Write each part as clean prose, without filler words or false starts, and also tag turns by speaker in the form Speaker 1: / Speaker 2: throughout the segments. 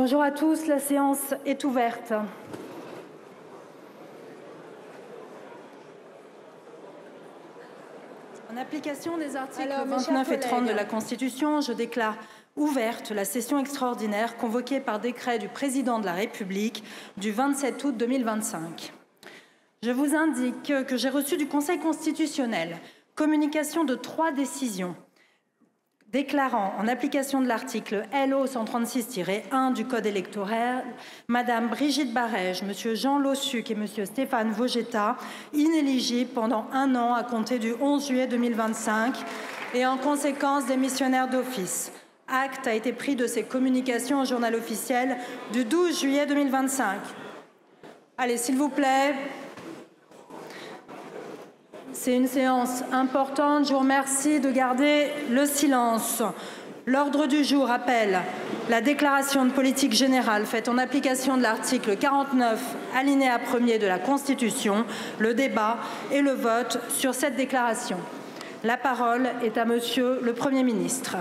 Speaker 1: Bonjour à tous, la séance est ouverte. En application des articles 29 et 30 de la Constitution, je déclare ouverte la session extraordinaire convoquée par décret du Président de la République du 27 août 2025. Je vous indique que j'ai reçu du Conseil constitutionnel communication de 3 décisions déclarant, en application de l'article LO 136-1 du Code électoral, Madame Brigitte Barège, Monsieur Jean Lossuc et Monsieur Stéphane Vogetta inéligibles pendant 1 an à compter du 11 juillet 2025 et en conséquence démissionnaires d'office. Acte a été pris de ces communications au journal officiel du 12 juillet 2025. Allez, s'il vous plaît. C'est une séance importante. Je vous remercie de garder le silence. L'ordre du jour appelle la déclaration de politique générale faite en application de l'article 49, alinéa 1er de la Constitution, le débat et le vote sur cette déclaration. La parole est à Monsieur le Premier ministre.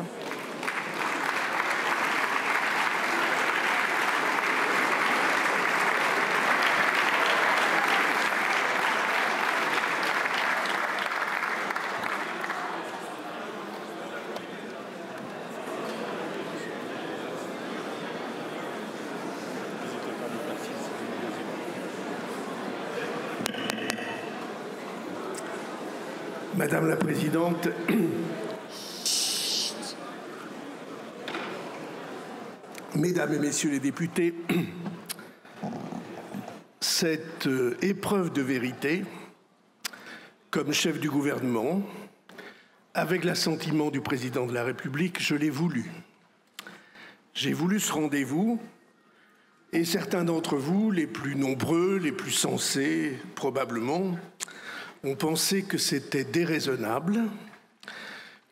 Speaker 2: Madame la Présidente, Mesdames et Messieurs les députés, cette épreuve de vérité, comme chef du gouvernement, avec l'assentiment du Président de la République, je l'ai voulu. J'ai voulu ce rendez-vous et certains d'entre vous, les plus nombreux, les plus sensés probablement, ont pensé que c'était déraisonnable,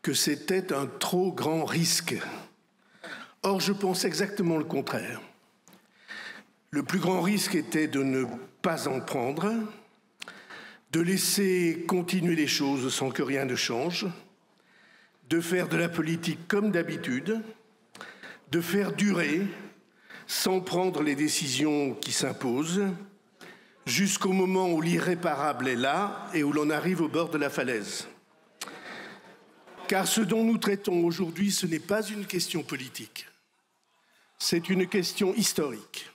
Speaker 2: que c'était un trop grand risque. Or, je pense exactement le contraire. Le plus grand risque était de ne pas en prendre, de laisser continuer les choses sans que rien ne change, de faire de la politique comme d'habitude, de faire durer sans prendre les décisions qui s'imposent, jusqu'au moment où l'irréparable est là et où l'on arrive au bord de la falaise. Car ce dont nous traitons aujourd'hui, ce n'est pas une question politique, c'est une question historique.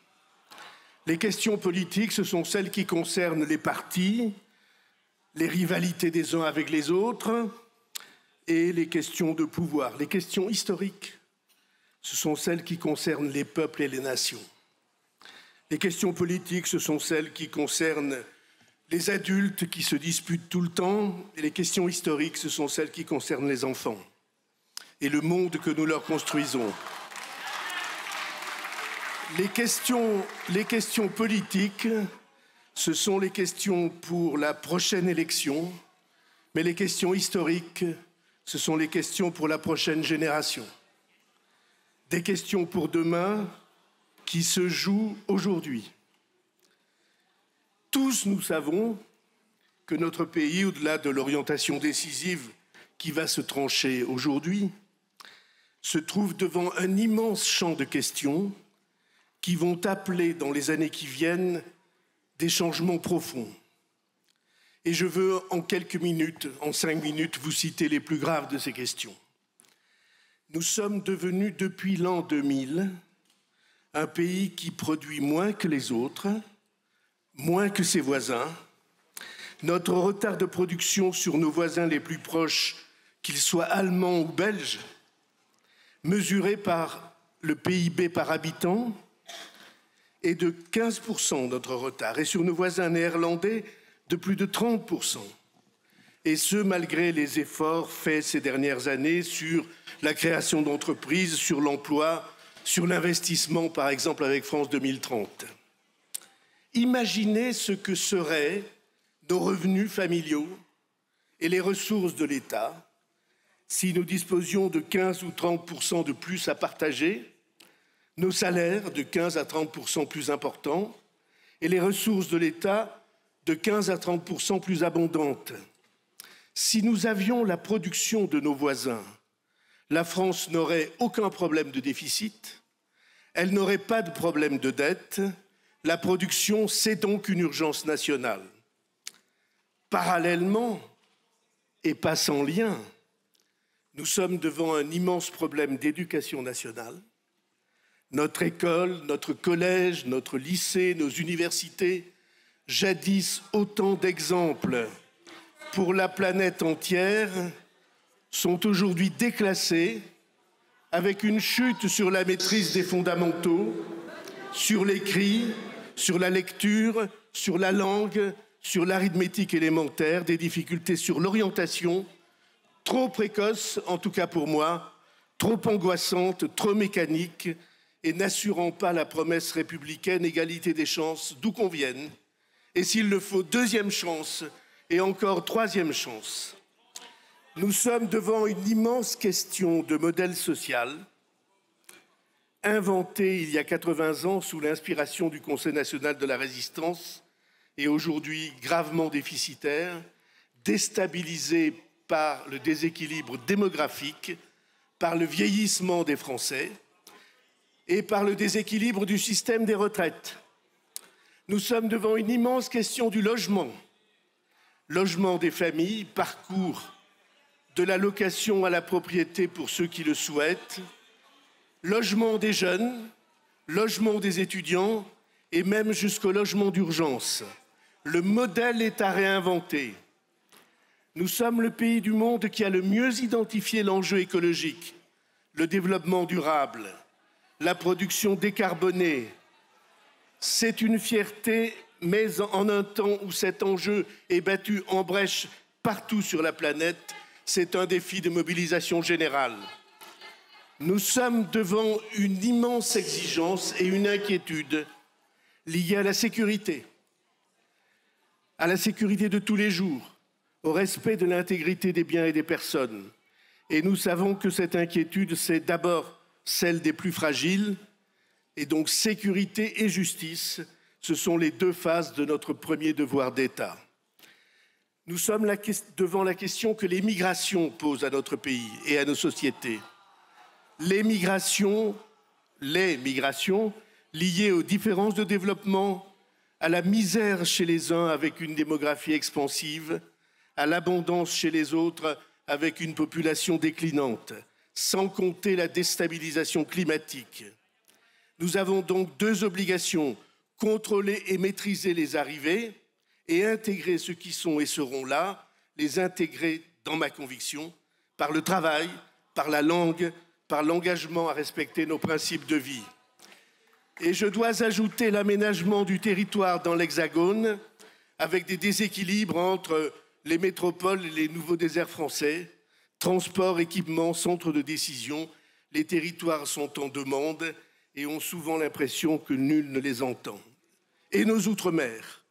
Speaker 2: Les questions politiques, ce sont celles qui concernent les partis, les rivalités des uns avec les autres et les questions de pouvoir. Les questions historiques, ce sont celles qui concernent les peuples et les nations. Les questions politiques, ce sont celles qui concernent les adultes qui se disputent tout le temps, et les questions historiques, ce sont celles qui concernent les enfants et le monde que nous leur construisons. Les questions politiques, ce sont les questions pour la prochaine élection, mais les questions historiques, ce sont les questions pour la prochaine génération. Des questions pour demain qui se joue aujourd'hui. Tous nous savons que notre pays, au-delà de l'orientation décisive qui va se trancher aujourd'hui, se trouve devant un immense champ de questions qui vont appeler dans les années qui viennent des changements profonds. Et je veux en quelques minutes, en 5 minutes, vous citer les plus graves de ces questions. Nous sommes devenus depuis l'an 2000 un pays qui produit moins que les autres, moins que ses voisins. Notre retard de production sur nos voisins les plus proches, qu'ils soient allemands ou belges, mesuré par le PIB par habitant, est de 15% notre retard, et sur nos voisins néerlandais, de plus de 30%. Et ce, malgré les efforts faits ces dernières années sur la création d'entreprises, sur l'emploi, sur l'investissement, par exemple, avec France 2030. Imaginez ce que seraient nos revenus familiaux et les ressources de l'État si nous disposions de 15 ou 30% de plus à partager, nos salaires de 15 à 30% plus importants et les ressources de l'État de 15 à 30% plus abondantes. Si nous avions la production de nos voisins, la France n'aurait aucun problème de déficit, Elle n'aurait pas de problème de dette. La production, c'est donc une urgence nationale. Parallèlement, et pas sans lien, nous sommes devant un immense problème d'éducation nationale. Notre école, notre collège, notre lycée, nos universités, jadis autant d'exemples pour la planète entière, sont aujourd'hui déclassés avec une chute sur la maîtrise des fondamentaux, sur l'écrit, sur la lecture, sur la langue, sur l'arithmétique élémentaire, des difficultés sur l'orientation, trop précoces, en tout cas pour moi, trop angoissantes, trop mécaniques et n'assurant pas la promesse républicaine, égalité des chances, d'où qu'on vienne, et s'il le faut, deuxième chance et encore troisième chance. Nous sommes devant une immense question de modèle social, inventée il y a 80 ans sous l'inspiration du Conseil national de la résistance et aujourd'hui gravement déficitaire, déstabilisée par le déséquilibre démographique, par le vieillissement des Français et par le déséquilibre du système des retraites. Nous sommes devant une immense question du logement. Logement des familles, parcours de la location à la propriété pour ceux qui le souhaitent, logement des jeunes, logement des étudiants et même jusqu'au logement d'urgence. Le modèle est à réinventer. Nous sommes le pays du monde qui a le mieux identifié l'enjeu écologique, le développement durable, la production décarbonée. C'est une fierté, mais en un temps où cet enjeu est battu en brèche partout sur la planète, c'est un défi de mobilisation générale. Nous sommes devant une immense exigence et une inquiétude liées à la sécurité de tous les jours, au respect de l'intégrité des biens et des personnes. Et nous savons que cette inquiétude, c'est d'abord celle des plus fragiles, et donc sécurité et justice, ce sont les deux faces de notre premier devoir d'État. Nous sommes devant la question que les migrations posent à notre pays et à nos sociétés. Les migrations liées aux différences de développement, à la misère chez les uns avec une démographie expansive, à l'abondance chez les autres avec une population déclinante, sans compter la déstabilisation climatique. Nous avons donc deux obligations, contrôler et maîtriser les arrivées et intégrer ceux qui sont et seront là, les intégrer dans ma conviction, par le travail, par la langue, par l'engagement à respecter nos principes de vie. Et je dois ajouter l'aménagement du territoire dans l'Hexagone, avec des déséquilibres entre les métropoles et les nouveaux déserts français, transport, équipement, centres de décision. Les territoires sont en demande et ont souvent l'impression que nul ne les entend. Et nos outre-mer,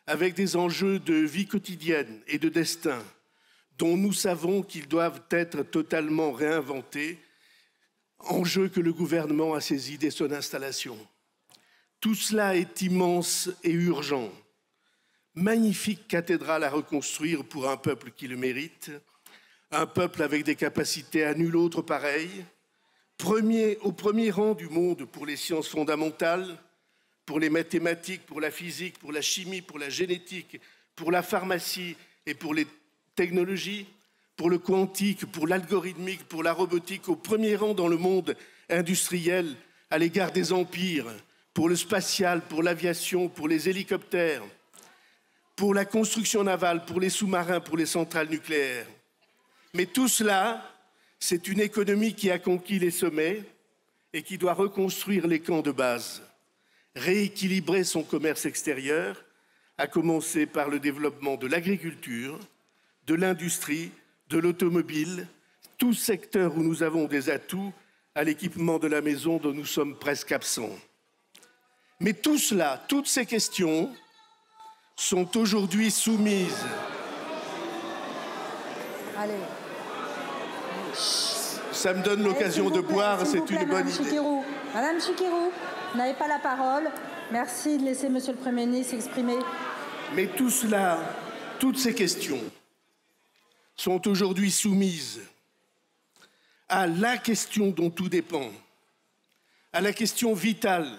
Speaker 2: avec des enjeux de vie quotidienne et de destin, dont nous savons qu'ils doivent être totalement réinventés, enjeu que le gouvernement a saisi dès son installation. Tout cela est immense et urgent. Magnifique cathédrale à reconstruire pour un peuple qui le mérite, un peuple avec des capacités à nul autre pareil, au premier rang du monde pour les sciences fondamentales, pour les mathématiques, pour la physique, pour la chimie, pour la génétique, pour la pharmacie et pour les technologies, pour le quantique, pour l'algorithmique, pour la robotique, au premier rang dans le monde industriel à l'égard des empires, pour le spatial, pour l'aviation, pour les hélicoptères, pour la construction navale, pour les sous-marins, pour les centrales nucléaires. Mais tout cela, c'est une économie qui a conquis les sommets et qui doit reconstruire les camps de base, rééquilibrer son commerce extérieur, à commencer par le développement de l'agriculture, de l'industrie, de l'automobile, tout secteur où nous avons des atouts à l'équipement de la maison dont nous sommes presque absents. Mais tout cela, toutes ces questions sont aujourd'hui soumises.
Speaker 3: Allez.
Speaker 2: Ça me donne l'occasion de boire, c'est une bonne idée.
Speaker 3: Madame Chikirou, vous n'avez pas la parole. Merci de laisser Monsieur le Premier ministre s'exprimer.
Speaker 2: Mais tout cela, toutes ces questions sont aujourd'hui soumises à la question dont tout dépend, à la question vitale,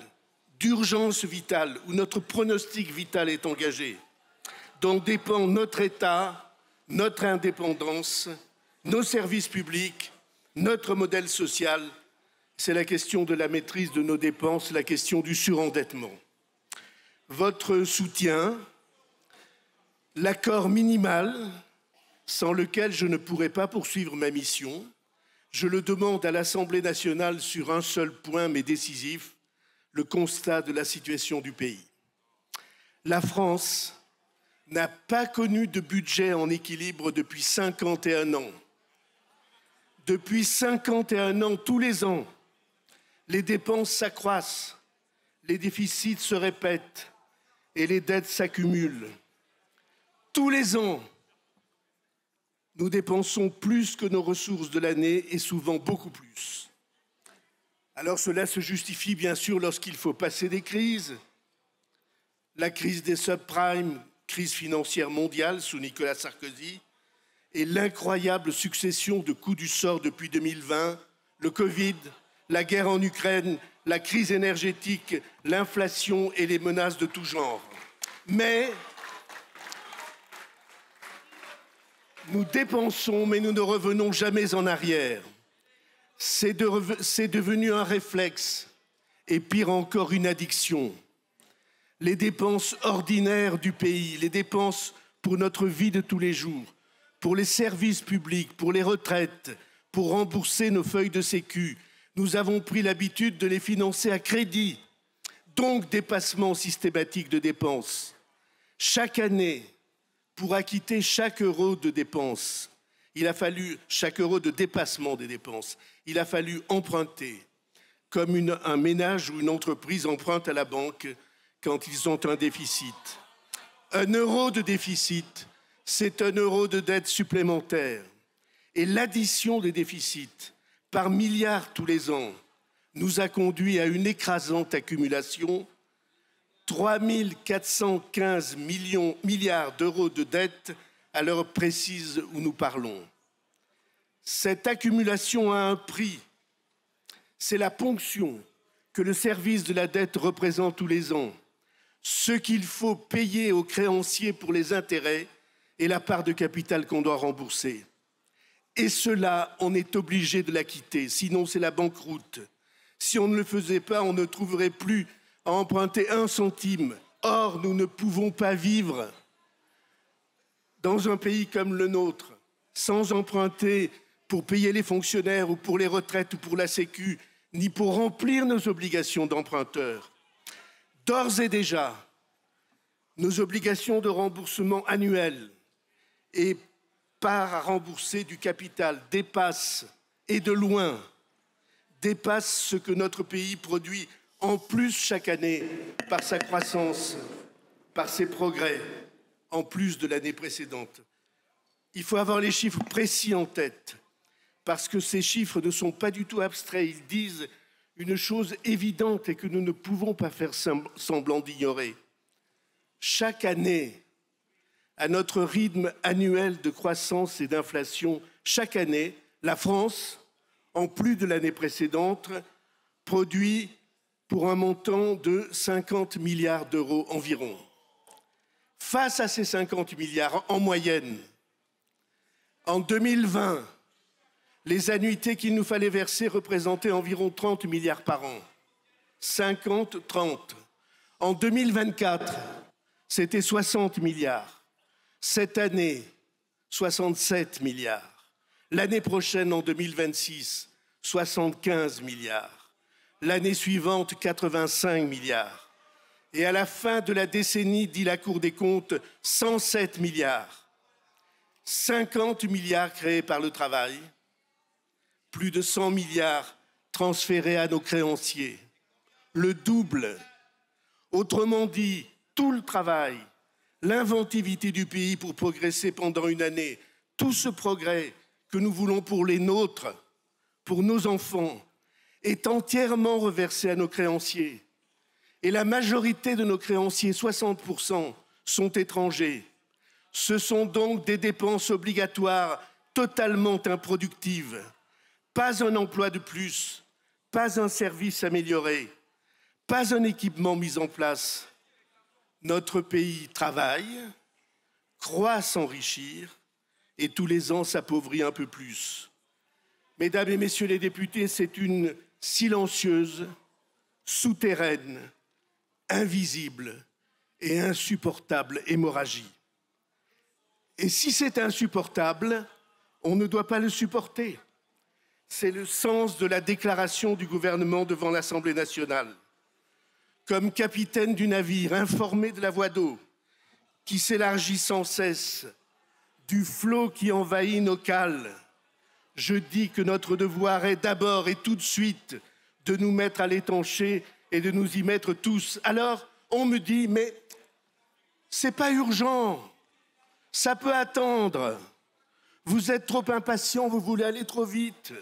Speaker 2: d'urgence vitale, où notre pronostic vital est engagé, dont dépend notre État, notre indépendance, nos services publics, notre modèle social. C'est la question de la maîtrise de nos dépenses, la question du surendettement. Votre soutien, l'accord minimal sans lequel je ne pourrais pas poursuivre ma mission, je le demande à l'Assemblée nationale sur un seul point, mais décisif, le constat de la situation du pays. La France n'a pas connu de budget en équilibre depuis 51 ans. Depuis 51 ans, tous les ans, les dépenses s'accroissent, les déficits se répètent et les dettes s'accumulent. Tous les ans, nous dépensons plus que nos ressources de l'année et souvent beaucoup plus. Alors cela se justifie bien sûr lorsqu'il faut passer des crises. La crise des subprimes, crise financière mondiale sous Nicolas Sarkozy, et l'incroyable succession de coups du sort depuis 2020, le Covid, la guerre en Ukraine, la crise énergétique, l'inflation et les menaces de tout genre. Mais nous dépensons, mais nous ne revenons jamais en arrière. C'est devenu un réflexe et pire encore une addiction. Les dépenses ordinaires du pays, les dépenses pour notre vie de tous les jours, pour les services publics, pour les retraites, pour rembourser nos feuilles de sécu, nous avons pris l'habitude de les financer à crédit, donc dépassement systématique de dépenses. Chaque année, pour acquitter chaque euro de dépenses, chaque euro de dépassement des dépenses, il a fallu emprunter, comme un ménage ou une entreprise emprunte à la banque quand ils ont un déficit. Un euro de déficit, c'est un euro de dette supplémentaire. Et l'addition des déficits par milliards tous les ans nous a conduit à une écrasante accumulation, 3 415 milliards d'euros de dettes à l'heure précise où nous parlons. Cette accumulation a un prix. C'est la ponction que le service de la dette représente tous les ans, ce qu'il faut payer aux créanciers pour les intérêts et la part de capital qu'on doit rembourser. Et cela, on est obligé de l'acquitter, sinon c'est la banqueroute. Si on ne le faisait pas, on ne trouverait plus à emprunter 1 centime. Or, nous ne pouvons pas vivre dans un pays comme le nôtre sans emprunter pour payer les fonctionnaires ou pour les retraites ou pour la Sécu, ni pour remplir nos obligations d'emprunteurs. D'ores et déjà, nos obligations de remboursement annuel et part à rembourser du capital dépassent, et de loin, dépassent ce que notre pays produit en plus chaque année par sa croissance, par ses progrès, en plus de l'année précédente. Il faut avoir les chiffres précis en tête, parce que ces chiffres ne sont pas du tout abstraits. Ils disent une chose évidente et que nous ne pouvons pas faire semblant d'ignorer. Chaque année, à notre rythme annuel de croissance et d'inflation, chaque année, la France, en plus de l'année précédente, produit pour un montant de 50 milliards d'euros environ. Face à ces 50 milliards, en moyenne, en 2020, les annuités qu'il nous fallait verser représentaient environ 30 milliards par an. 50, 30. En 2024, c'était 60 milliards. Cette année, 67 milliards. L'année prochaine, en 2026, 75 milliards. L'année suivante, 85 milliards. Et à la fin de la décennie, dit la Cour des comptes, 107 milliards. 50 milliards créés par le travail, plus de 100 milliards transférés à nos créanciers. Le double. Autrement dit, tout le travail, l'inventivité du pays pour progresser pendant une année, tout ce progrès que nous voulons pour les nôtres, pour nos enfants, est entièrement reversé à nos créanciers. Et la majorité de nos créanciers, 60%, sont étrangers. Ce sont donc des dépenses obligatoires totalement improductives. Pas un emploi de plus, pas un service amélioré, pas un équipement mis en place. Notre pays travaille, croit à s'enrichir et tous les ans s'appauvrit un peu plus. Mesdames et messieurs les députés, c'est une silencieuse, souterraine, invisible et insupportable hémorragie. Et si c'est insupportable, on ne doit pas le supporter. C'est le sens de la déclaration du gouvernement devant l'Assemblée nationale. Comme capitaine du navire informé de la voie d'eau, qui s'élargit sans cesse, du flot qui envahit nos cales, je dis que notre devoir est d'abord et tout de suite de nous mettre à l'étancher et de nous y mettre tous. Alors, on me dit, mais c'est pas urgent, ça peut attendre. Vous êtes trop impatient, vous voulez aller trop vite.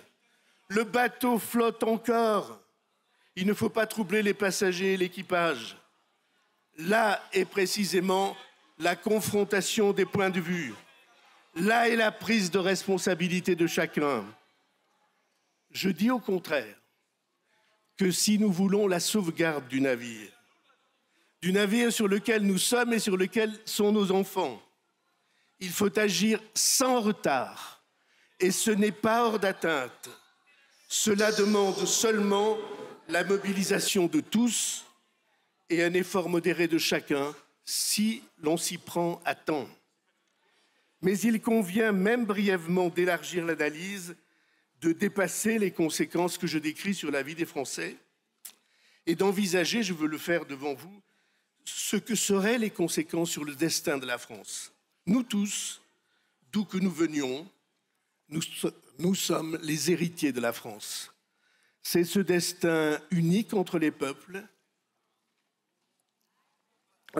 Speaker 2: Le bateau flotte encore. Il ne faut pas troubler les passagers et l'équipage. Là est précisément la confrontation des points de vue. Là est la prise de responsabilité de chacun. Je dis au contraire que si nous voulons la sauvegarde du navire sur lequel nous sommes et sur lequel sont nos enfants, il faut agir sans retard. Et ce n'est pas hors d'atteinte. Cela demande seulement la mobilisation de tous et un effort modéré de chacun si l'on s'y prend à temps. Mais il convient même brièvement d'élargir l'analyse, de dépasser les conséquences que je décris sur la vie des Français et d'envisager, je veux le faire devant vous, ce que seraient les conséquences sur le destin de la France. Nous tous, d'où que nous venions, nous sommes les héritiers de la France. C'est ce destin unique entre les peuples,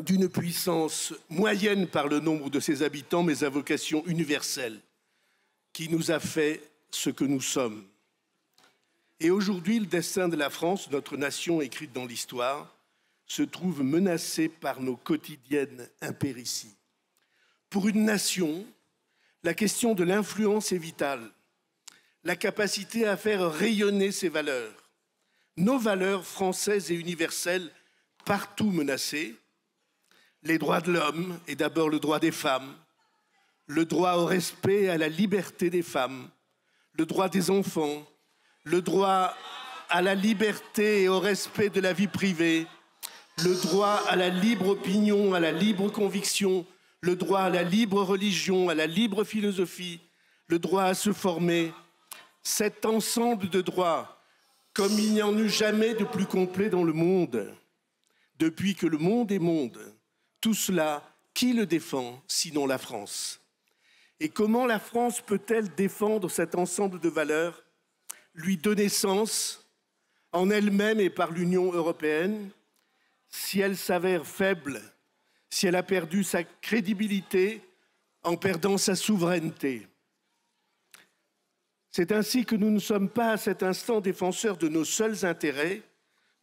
Speaker 2: d'une puissance moyenne par le nombre de ses habitants, mais à vocation universelle, qui nous a fait ce que nous sommes. Et aujourd'hui, le destin de la France, notre nation écrite dans l'histoire, se trouve menacé par nos quotidiennes impérities. Pour une nation, la question de l'influence est vitale, la capacité à faire rayonner ses valeurs, nos valeurs françaises et universelles partout menacées, les droits de l'homme et d'abord le droit des femmes, le droit au respect et à la liberté des femmes, le droit des enfants, le droit à la liberté et au respect de la vie privée, le droit à la libre opinion, à la libre conviction, le droit à la libre religion, à la libre philosophie, le droit à se former. Cet ensemble de droits, comme il n'y en eut jamais de plus complet dans le monde, depuis que le monde est monde, tout cela, qui le défend, sinon la France? Et comment la France peut-elle défendre cet ensemble de valeurs, lui donner sens en elle-même et par l'Union européenne, si elle s'avère faible, si elle a perdu sa crédibilité en perdant sa souveraineté? C'est ainsi que nous ne sommes pas à cet instant défenseurs de nos seuls intérêts,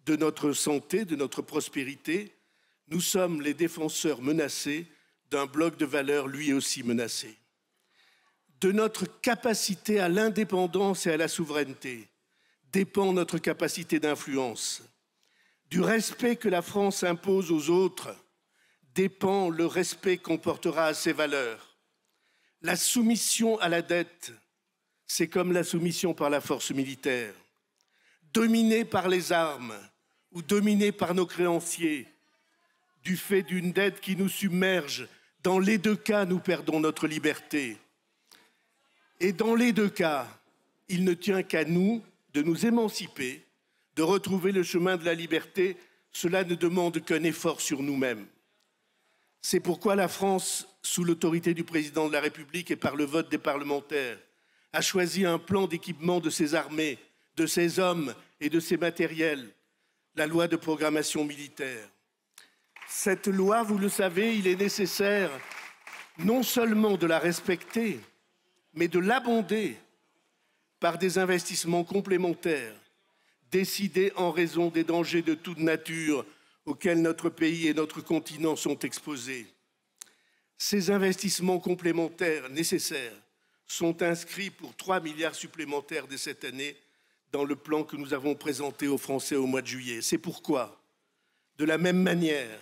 Speaker 2: de notre santé, de notre prospérité. Nous sommes les défenseurs menacés d'un bloc de valeurs lui aussi menacé. De notre capacité à l'indépendance et à la souveraineté dépend notre capacité d'influence. Du respect que la France impose aux autres dépend le respect qu'on portera à ses valeurs. La soumission à la dette, c'est comme la soumission par la force militaire. Dominée par les armes ou dominée par nos créanciers, du fait d'une dette qui nous submerge, dans les deux cas, nous perdons notre liberté. Et dans les deux cas, il ne tient qu'à nous de nous émanciper, de retrouver le chemin de la liberté. Cela ne demande qu'un effort sur nous-mêmes. C'est pourquoi la France, sous l'autorité du président de la République et par le vote des parlementaires, a choisi un plan d'équipement de ses armées, de ses hommes et de ses matériels, la loi de programmation militaire. Cette loi, vous le savez, il est nécessaire non seulement de la respecter, mais de l'abonder par des investissements complémentaires décidés en raison des dangers de toute nature auxquels notre pays et notre continent sont exposés. Ces investissements complémentaires nécessaires sont inscrits pour 3 milliards supplémentaires dès cette année dans le plan que nous avons présenté aux Français au mois de juillet. C'est pourquoi, de la même manière,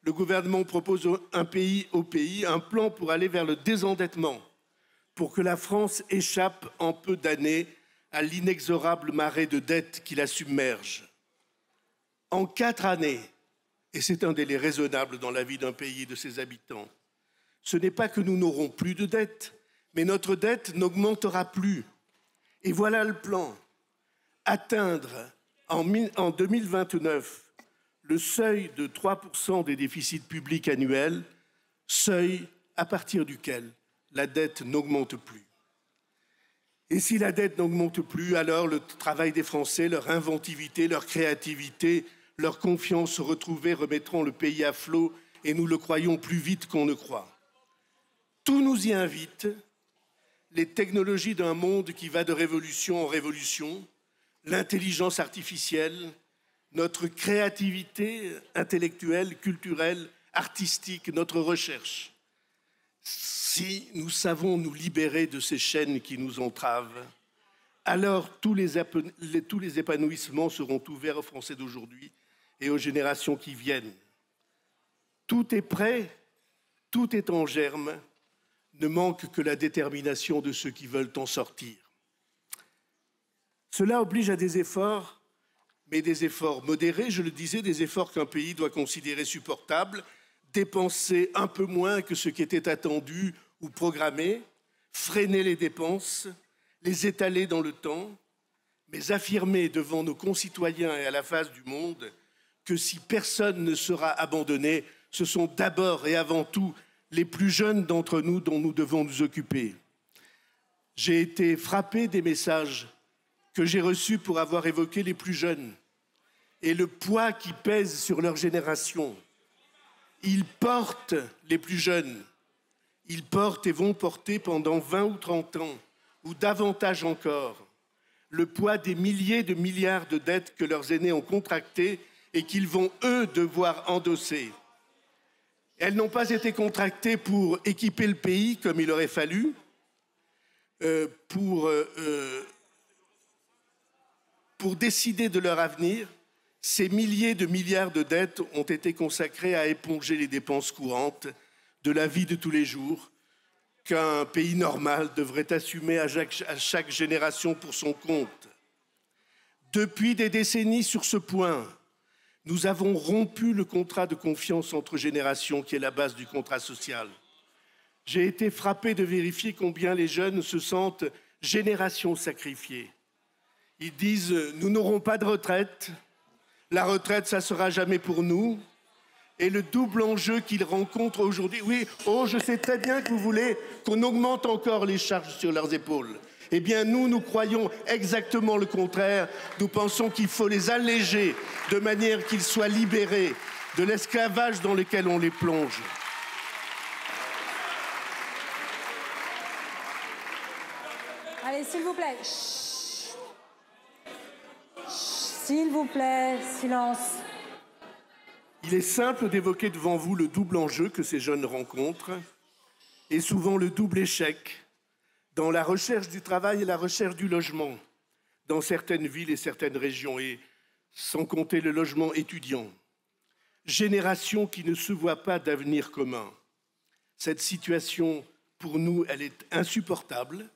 Speaker 2: le gouvernement propose un plan pour aller vers le désendettement, pour que la France échappe en peu d'années à l'inexorable marée de dettes qui la submerge. En 4 années, et c'est un délai raisonnable dans la vie d'un pays et de ses habitants, ce n'est pas que nous n'aurons plus de dettes, mais notre dette n'augmentera plus. Et voilà le plan. Atteindre en 2029 le seuil de 3% des déficits publics annuels, seuil à partir duquel la dette n'augmente plus. Et si la dette n'augmente plus, alors le travail des Français, leur inventivité, leur créativité, leur confiance retrouvée remettront le pays à flot et nous le croyons plus vite qu'on ne croit. Tout nous y invite, les technologies d'un monde qui va de révolution en révolution, l'intelligence artificielle, notre créativité intellectuelle, culturelle, artistique, notre recherche. Si nous savons nous libérer de ces chaînes qui nous entravent, alors tous les épanouissements seront ouverts aux Français d'aujourd'hui et aux générations qui viennent. Tout est prêt, tout est en germe, ne manque que la détermination de ceux qui veulent en sortir. Cela oblige à des efforts, mais des efforts modérés, je le disais, des efforts qu'un pays doit considérer supportables, dépenser un peu moins que ce qui était attendu ou programmé, freiner les dépenses, les étaler dans le temps, mais affirmer devant nos concitoyens et à la face du monde que si personne ne sera abandonné, ce sont d'abord et avant tout les plus jeunes d'entre nous dont nous devons nous occuper. J'ai été frappé des messages que j'ai reçus pour avoir évoqué les plus jeunes et le poids qui pèse sur leur génération. Ils portent, les plus jeunes, ils portent et vont porter pendant 20 ou 30 ans, ou davantage encore, le poids des milliers de milliards de dettes que leurs aînés ont contractées et qu'ils vont, eux, devoir endosser. Elles n'ont pas été contractées pour équiper le pays comme il aurait fallu, pour décider de leur avenir. Ces milliers de milliards de dettes ont été consacrées à éponger les dépenses courantes de la vie de tous les jours qu'un pays normal devrait assumer à chaque génération pour son compte. Depuis des décennies sur ce point, nous avons rompu le contrat de confiance entre générations qui est la base du contrat social. J'ai été frappé de vérifier combien les jeunes se sentent génération sacrifiée. Ils disent « nous n'aurons pas de retraite ». La retraite, ça ne sera jamais pour nous. Et le double enjeu qu'ils rencontrent aujourd'hui, oui, je sais très bien que vous voulez qu'on augmente encore les charges sur leurs épaules. Eh bien, nous croyons exactement le contraire. Nous pensons qu'il faut les alléger de manière qu'ils soient libérés de l'esclavage dans lequel on les plonge.
Speaker 3: Allez, s'il vous plaît. S'il vous plaît, silence.
Speaker 2: Il est simple d'évoquer devant vous le double enjeu que ces jeunes rencontrent et souvent le double échec dans la recherche du travail et la recherche du logement dans certaines villes et certaines régions, et sans compter le logement étudiant. Génération qui ne se voit pas d'avenir commun. Cette situation, pour nous, elle est insupportable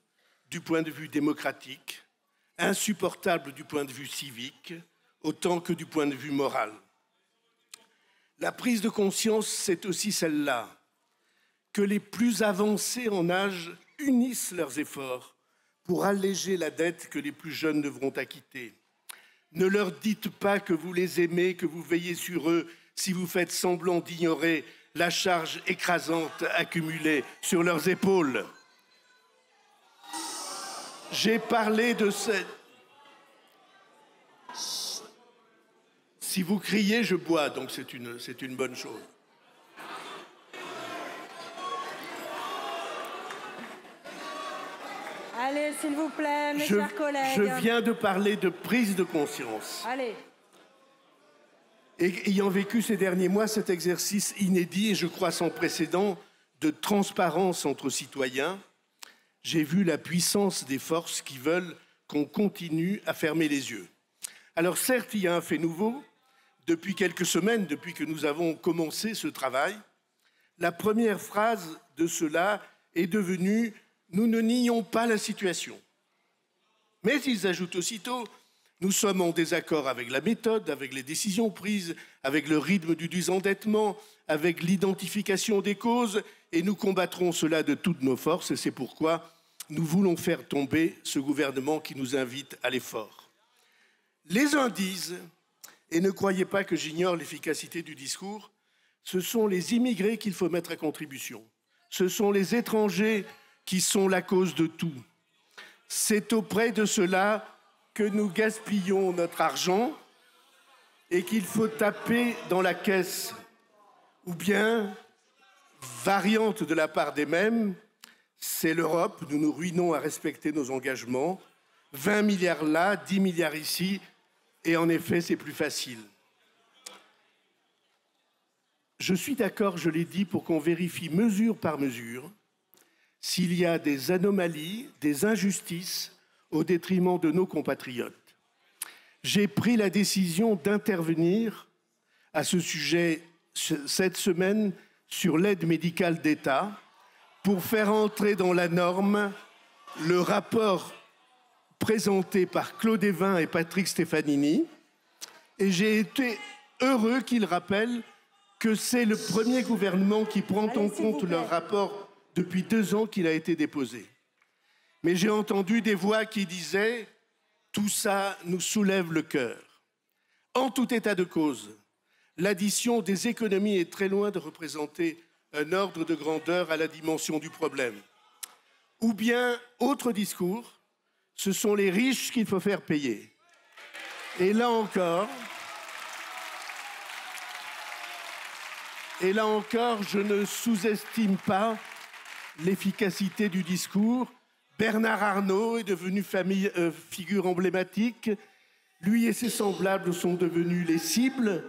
Speaker 2: du point de vue démocratique, insupportable du point de vue civique, autant que du point de vue moral. La prise de conscience, c'est aussi celle-là, que les plus avancés en âge unissent leurs efforts pour alléger la dette que les plus jeunes devront acquitter. Ne leur dites pas que vous les aimez, que vous veillez sur eux, si vous faites semblant d'ignorer la charge écrasante accumulée sur leurs épaules. J'ai parlé de cette... Si vous criez, je bois, donc c'est une bonne chose.
Speaker 3: Allez, s'il vous plaît, mes chers collègues.
Speaker 2: Je viens de parler de prise de conscience.
Speaker 3: Allez.
Speaker 2: Et ayant vécu ces derniers mois cet exercice inédit et je crois sans précédent de transparence entre citoyens, j'ai vu la puissance des forces qui veulent qu'on continue à fermer les yeux. Alors certes, il y a un fait nouveau. Depuis quelques semaines, depuis que nous avons commencé ce travail, la première phrase de cela est devenue « Nous ne nions pas la situation ». Mais ils ajoutent aussitôt « Nous sommes en désaccord avec la méthode, avec les décisions prises, avec le rythme du désendettement, avec l'identification des causes, et nous combattrons cela de toutes nos forces, et c'est pourquoi nous voulons faire tomber ce gouvernement qui nous invite à l'effort. » Les uns disent, et ne croyez pas que j'ignore l'efficacité du discours, ce sont les immigrés qu'il faut mettre à contribution. Ce sont les étrangers qui sont la cause de tout. C'est auprès de cela que nous gaspillons notre argent et qu'il faut taper dans la caisse. Ou bien, variante de la part des mêmes, c'est l'Europe, nous nous ruinons à respecter nos engagements. 20 milliards là, 10 milliards ici, et en effet, c'est plus facile. Je suis d'accord, je l'ai dit, pour qu'on vérifie mesure par mesure s'il y a des anomalies, des injustices au détriment de nos compatriotes. J'ai pris la décision d'intervenir à ce sujet cette semaine sur l'aide médicale d'État pour faire entrer dans la norme le rapport présenté par Claude Évin et Patrick Stefanini. Et j'ai été heureux qu'ils rappellent que c'est le premier gouvernement qui prend en compte leur rapport depuis 2 ans qu'il a été déposé. Mais j'ai entendu des voix qui disaient « tout ça nous soulève le cœur ». En tout état de cause, l'addition des économies est très loin de représenter un ordre de grandeur à la dimension du problème. Ou bien, autre discours, ce sont les riches qu'il faut faire payer. Et là encore, je ne sous-estime pas l'efficacité du discours. Bernard Arnault est devenu figure emblématique. Lui et ses semblables sont devenus les cibles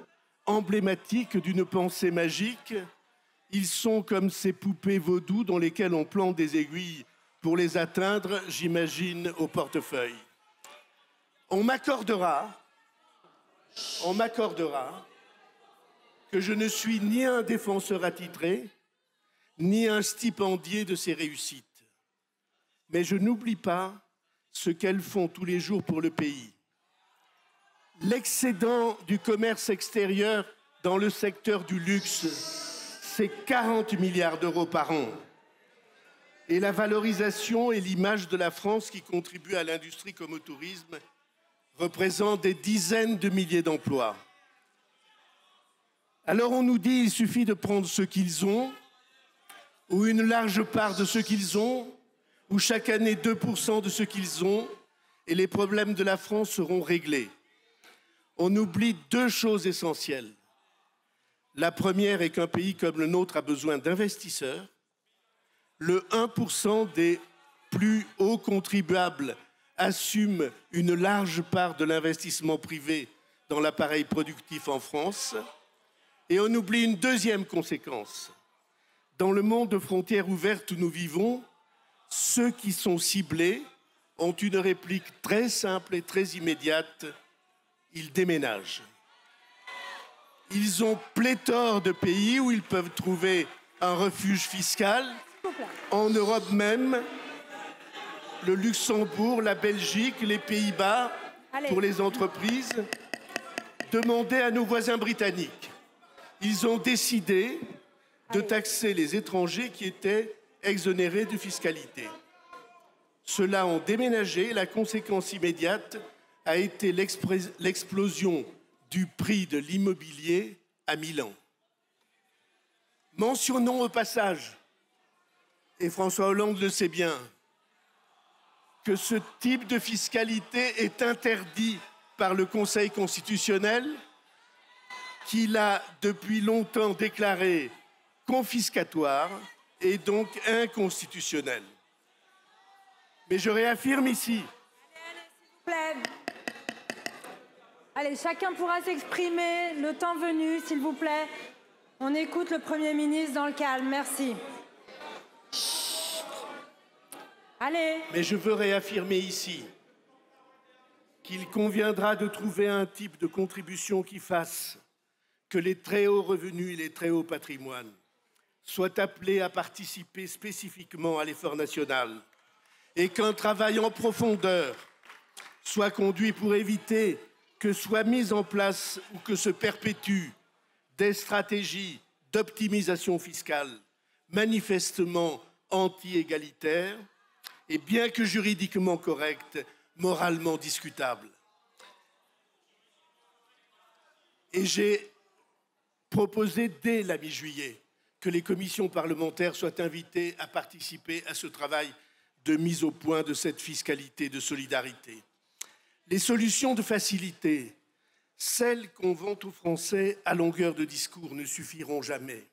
Speaker 2: emblématiques d'une pensée magique. Ils sont comme ces poupées vaudou dans lesquelles on plante des aiguilles pour les atteindre, j'imagine, au portefeuille. On m'accordera que je ne suis ni un défenseur attitré, ni un stipendié de ces réussites. Mais je n'oublie pas ce qu'elles font tous les jours pour le pays. L'excédent du commerce extérieur dans le secteur du luxe, c'est 40 milliards d'euros par an. Et la valorisation et l'image de la France qui contribue à l'industrie comme au tourisme représentent des dizaines de milliers d'emplois. Alors on nous dit qu'il suffit de prendre ce qu'ils ont, ou une large part de ce qu'ils ont, ou chaque année 2% de ce qu'ils ont, et les problèmes de la France seront réglés. On oublie 2 choses essentielles. La première est qu'un pays comme le nôtre a besoin d'investisseurs. Le 1% des plus hauts contribuables assume une large part de l'investissement privé dans l'appareil productif en France. Et on oublie une deuxième conséquence. Dans le monde de frontières ouvertes où nous vivons, ceux qui sont ciblés ont une réplique très simple et très immédiate. Ils déménagent. Ils ont pléthore de pays où ils peuvent trouver un refuge fiscal. En Europe même, le Luxembourg, la Belgique, les Pays-Bas, pour les entreprises, demandez à nos voisins britanniques. Ils ont décidé de taxer les étrangers qui étaient exonérés de fiscalité. Ceux-là ont déménagé. La conséquence immédiate a été l'explosion du prix de l'immobilier à Milan. Mentionnons au passage, et François Hollande le sait bien, que ce type de fiscalité est interdit par le Conseil constitutionnel, qu'il a depuis longtemps déclaré confiscatoire et donc inconstitutionnel. Mais je réaffirme ici.
Speaker 3: Allez, chacun pourra s'exprimer le temps venu, s'il vous plaît. On écoute le Premier ministre dans le calme. Merci. Chut. Allez.
Speaker 2: Mais je veux réaffirmer ici qu'il conviendra de trouver un type de contribution qui fasse que les très hauts revenus et les très hauts patrimoines soient appelés à participer spécifiquement à l'effort national et qu'un travail en profondeur soit conduit pour éviter que soient mises en place ou que se perpétuent des stratégies d'optimisation fiscale manifestement anti-égalitaires et bien que juridiquement correctes, moralement discutables. Et j'ai proposé dès la mi-juillet que les commissions parlementaires soient invitées à participer à ce travail de mise au point de cette fiscalité de solidarité. Les solutions de facilité, celles qu'on vante aux Français à longueur de discours, ne suffiront jamais.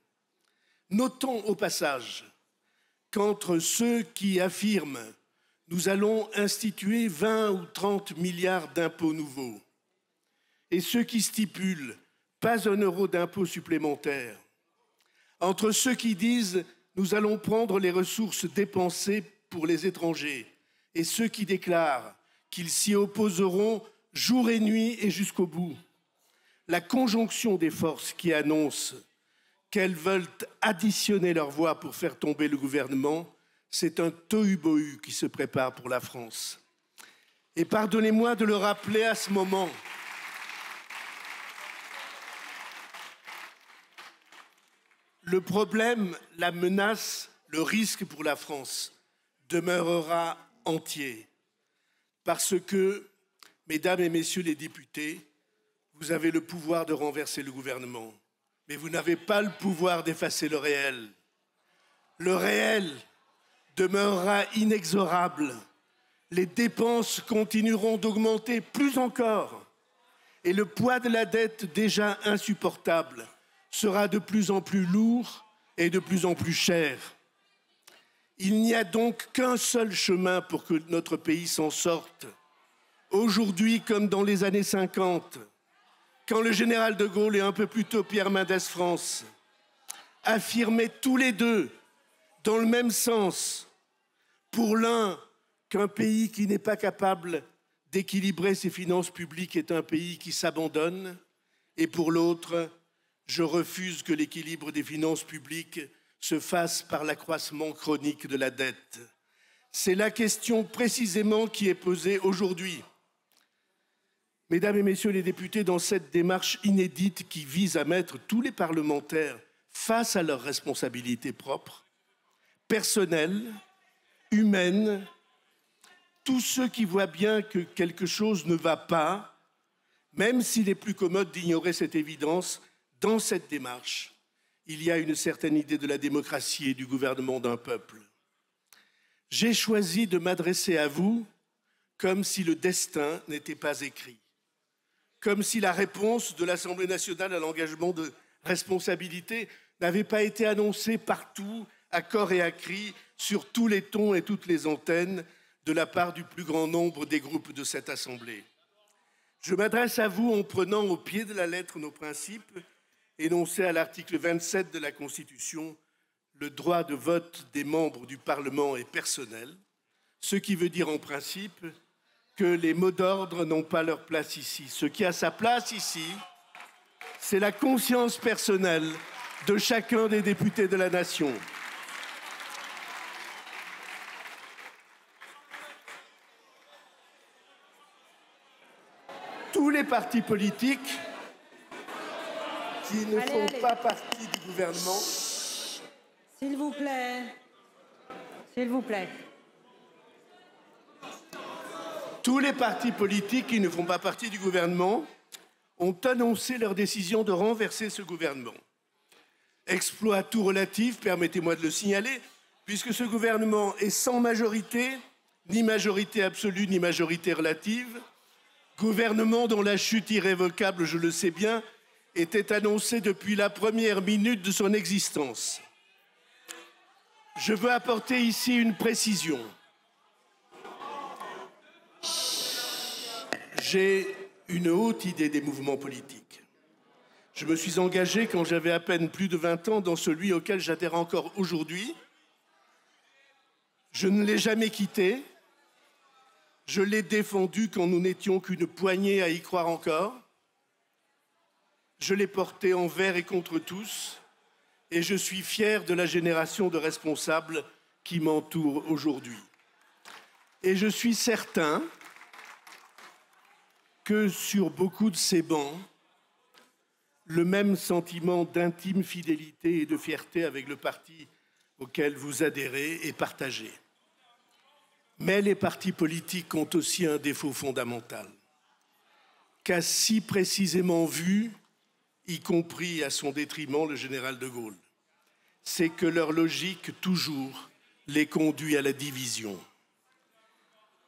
Speaker 2: Notons au passage qu'entre ceux qui affirment « nous allons instituer 20 ou 30 milliards d'impôts nouveaux » et ceux qui stipulent « pas un euro d'impôts supplémentaires », entre ceux qui disent « nous allons prendre les ressources dépensées pour les étrangers » et ceux qui déclarent qu'ils s'y opposeront jour et nuit et jusqu'au bout, la conjonction des forces qui annoncent qu'elles veulent additionner leur voix pour faire tomber le gouvernement, c'est un tohu-bohu qui se prépare pour la France. Et pardonnez-moi de le rappeler à ce moment, le problème, la menace, le risque pour la France demeurera entier. Parce que, mesdames et messieurs les députés, vous avez le pouvoir de renverser le gouvernement, mais vous n'avez pas le pouvoir d'effacer le réel. Le réel demeurera inexorable. Les dépenses continueront d'augmenter plus encore. Et le poids de la dette déjà insupportable sera de plus en plus lourd et de plus en plus cher. Il n'y a donc qu'un seul chemin pour que notre pays s'en sorte. Aujourd'hui, comme dans les années 50, quand le général de Gaulle et un peu plus tôt Pierre Mendès France affirmaient tous les deux, dans le même sens, pour l'un, qu'un pays qui n'est pas capable d'équilibrer ses finances publiques est un pays qui s'abandonne, et pour l'autre, je refuse que l'équilibre des finances publiques se fasse par l'accroissement chronique de la dette. C'est la question précisément qui est posée aujourd'hui. Mesdames et messieurs les députés, dans cette démarche inédite qui vise à mettre tous les parlementaires face à leurs responsabilités propres, personnelles, humaines, tous ceux qui voient bien que quelque chose ne va pas, même s'il est plus commode d'ignorer cette évidence, dans cette démarche, il y a une certaine idée de la démocratie et du gouvernement d'un peuple. J'ai choisi de m'adresser à vous comme si le destin n'était pas écrit, comme si la réponse de l'Assemblée nationale à l'engagement de responsabilité n'avait pas été annoncée partout, à cor et à cri, sur tous les tons et toutes les antennes, de la part du plus grand nombre des groupes de cette Assemblée. Je m'adresse à vous en prenant au pied de la lettre nos principes énoncés à l'article 27 de la Constitution. Le droit de vote des membres du Parlement est personnel, ce qui veut dire en principe que les mots d'ordre n'ont pas leur place ici. Ce qui a sa place ici, c'est la conscience personnelle de chacun des députés de la nation. Tous les partis politiques qui ne font pas partie du gouvernement.
Speaker 3: S'il vous plaît. S'il vous plaît.
Speaker 2: Tous les partis politiques qui ne font pas partie du gouvernement ont annoncé leur décision de renverser ce gouvernement. Exploit tout relatif, permettez-moi de le signaler, puisque ce gouvernement est sans majorité, ni majorité absolue, ni majorité relative, gouvernement dont la chute irrévocable, je le sais bien, était annoncée depuis la première minute de son existence. Je veux apporter ici une précision. J'ai une haute idée des mouvements politiques. Je me suis engagé quand j'avais à peine plus de 20 ans dans celui auquel j'adhère encore aujourd'hui. Je ne l'ai jamais quitté. Je l'ai défendu quand nous n'étions qu'une poignée à y croire encore. Je l'ai porté envers et contre tous. Et je suis fier de la génération de responsables qui m'entourent aujourd'hui. Et je suis certain que sur beaucoup de ces bancs, le même sentiment d'intime fidélité et de fierté avec le parti auquel vous adhérez est partagé. Mais les partis politiques ont aussi un défaut fondamental, qu'a si précisément vu, y compris à son détriment, le général de Gaulle. C'est que leur logique, toujours, les conduit à la division.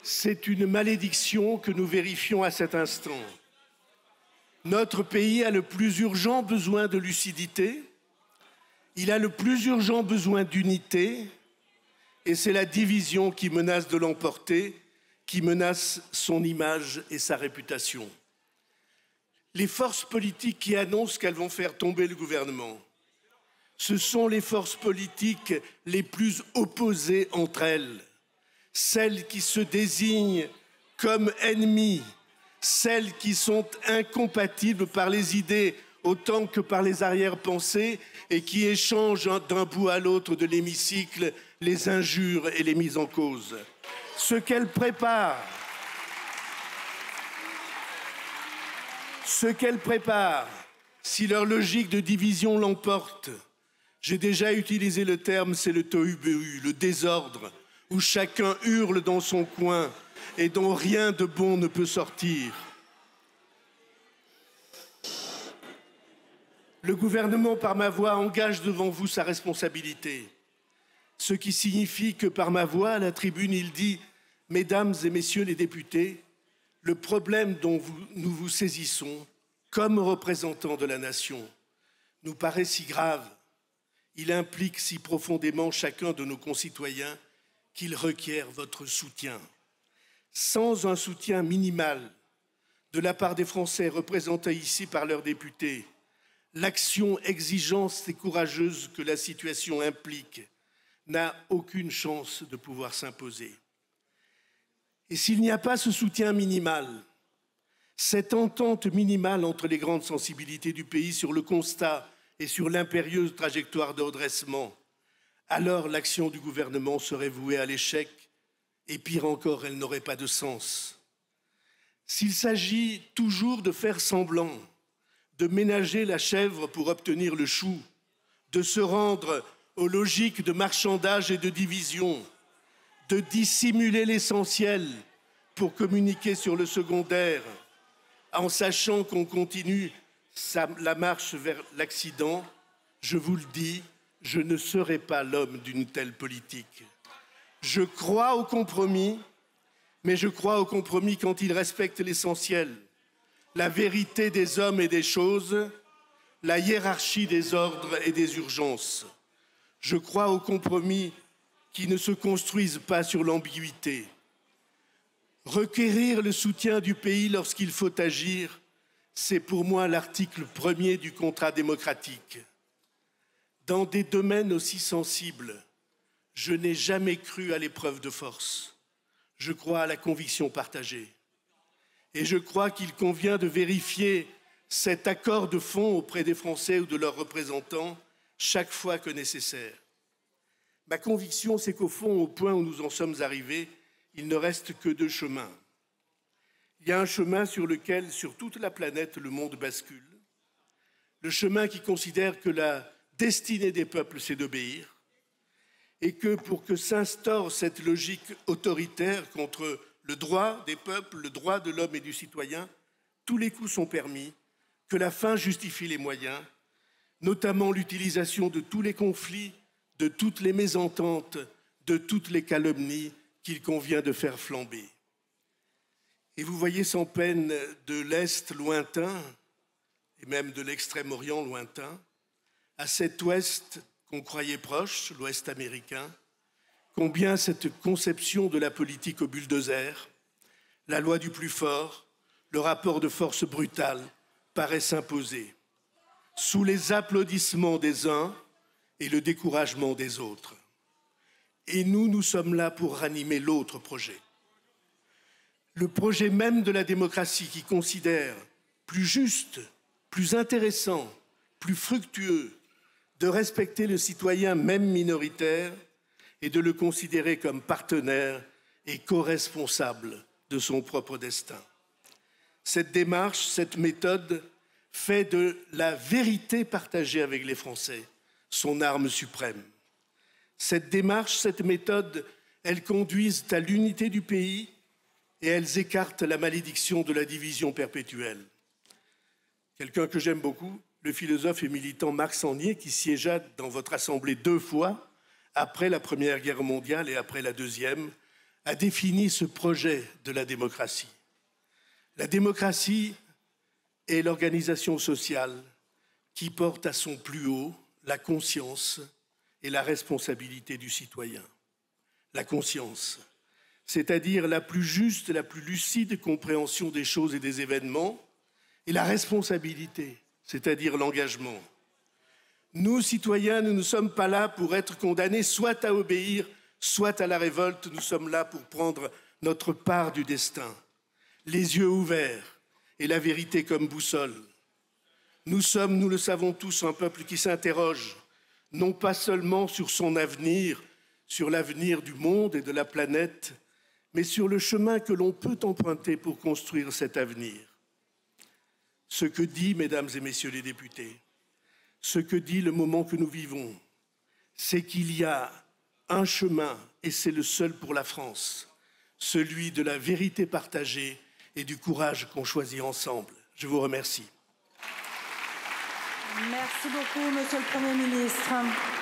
Speaker 2: C'est une malédiction que nous vérifions à cet instant. Notre pays a le plus urgent besoin de lucidité, il a le plus urgent besoin d'unité, et c'est la division qui menace de l'emporter, qui menace son image et sa réputation. Les forces politiques qui annoncent qu'elles vont faire tomber le gouvernement, ce sont les forces politiques les plus opposées entre elles, celles qui se désignent comme ennemies, celles qui sont incompatibles par les idées autant que par les arrière-pensées et qui échangent d'un bout à l'autre de l'hémicycle les injures et les mises en cause. Ce qu'elles préparent, si leur logique de division l'emporte, j'ai déjà utilisé le terme, c'est le tohu-bohu, le désordre, où chacun hurle dans son coin et dont rien de bon ne peut sortir. Le gouvernement, par ma voix, engage devant vous sa responsabilité. Ce qui signifie que par ma voix, à la tribune, il dit « Mesdames et messieurs les députés, le problème dont nous vous saisissons, comme représentants de la nation, nous paraît si grave, il implique si profondément chacun de nos concitoyens qu'il requiert votre soutien. Sans un soutien minimal de la part des Français représentés ici par leurs députés, l'action exigeante et courageuse que la situation implique n'a aucune chance de pouvoir s'imposer. Et s'il n'y a pas ce soutien minimal, cette entente minimale entre les grandes sensibilités du pays sur le constat et sur l'impérieuse trajectoire de redressement, alors l'action du gouvernement serait vouée à l'échec et pire encore, elle n'aurait pas de sens. S'il s'agit toujours de faire semblant, de ménager la chèvre pour obtenir le chou, de se rendre aux logiques de marchandage et de division, de dissimuler l'essentiel pour communiquer sur le secondaire, en sachant qu'on continue la marche vers l'accident, je vous le dis, je ne serai pas l'homme d'une telle politique. Je crois au compromis, mais je crois au compromis quand il respecte l'essentiel, la vérité des hommes et des choses, la hiérarchie des ordres et des urgences. Je crois au compromis qui ne se construisent pas sur l'ambiguïté. Requérir le soutien du pays lorsqu'il faut agir, c'est pour moi l'article 1er du contrat démocratique. Dans des domaines aussi sensibles, je n'ai jamais cru à l'épreuve de force. Je crois à la conviction partagée. Et je crois qu'il convient de vérifier cet accord de fond auprès des Français ou de leurs représentants chaque fois que nécessaire. Ma conviction, c'est qu'au fond, au point où nous en sommes arrivés, il ne reste que deux chemins. Il y a un chemin sur lequel, sur toute la planète, le monde bascule. Le chemin qui considère que la destinée des peuples, c'est d'obéir, et que pour que s'instaure cette logique autoritaire contre le droit des peuples, le droit de l'homme et du citoyen, tous les coups sont permis, que la fin justifie les moyens, notamment l'utilisation de tous les conflits, de toutes les mésententes, de toutes les calomnies qu'il convient de faire flamber. Et vous voyez sans peine de l'Est lointain, et même de l'Extrême-Orient lointain, à cet Ouest qu'on croyait proche, l'Ouest américain, combien cette conception de la politique au bulldozer, la loi du plus fort, le rapport de force brutal paraît s'imposer, sous les applaudissements des uns et le découragement des autres. Et nous sommes là pour ranimer l'autre projet. le projet même de la démocratie qui considère plus juste, plus intéressant, plus fructueux de respecter le citoyen même minoritaire et de le considérer comme partenaire et co-responsable de son propre destin. Cette démarche, cette méthode fait de la vérité partagée avec les Français son arme suprême. Cette démarche, cette méthode, elles conduisent à l'unité du pays et elles écartent la malédiction de la division perpétuelle. Quelqu'un que j'aime beaucoup, le philosophe et militant Marc Sangnier, qui siégea dans votre assemblée 2 fois, après la Première Guerre mondiale et après la Deuxième, a défini ce projet de la démocratie. La démocratie est l'organisation sociale qui porte à son plus haut la conscience et la responsabilité du citoyen. La conscience, c'est-à-dire la plus juste, la plus lucide compréhension des choses et des événements, et la responsabilité, c'est-à-dire l'engagement. Nous, citoyens, nous ne sommes pas là pour être condamnés soit à obéir, soit à la révolte. Nous sommes là pour prendre notre part du destin, les yeux ouverts et la vérité comme boussole. Nous sommes, nous le savons tous, un peuple qui s'interroge, non pas seulement sur son avenir, sur l'avenir du monde et de la planète, mais sur le chemin que l'on peut emprunter pour construire cet avenir. Ce que dit, mesdames et messieurs les députés, ce que dit le moment que nous vivons, c'est qu'il y a un chemin, et c'est le seul pour la France, celui de la vérité partagée et du courage qu'on choisit ensemble. Je vous remercie.
Speaker 1: Merci beaucoup, Monsieur le Premier ministre.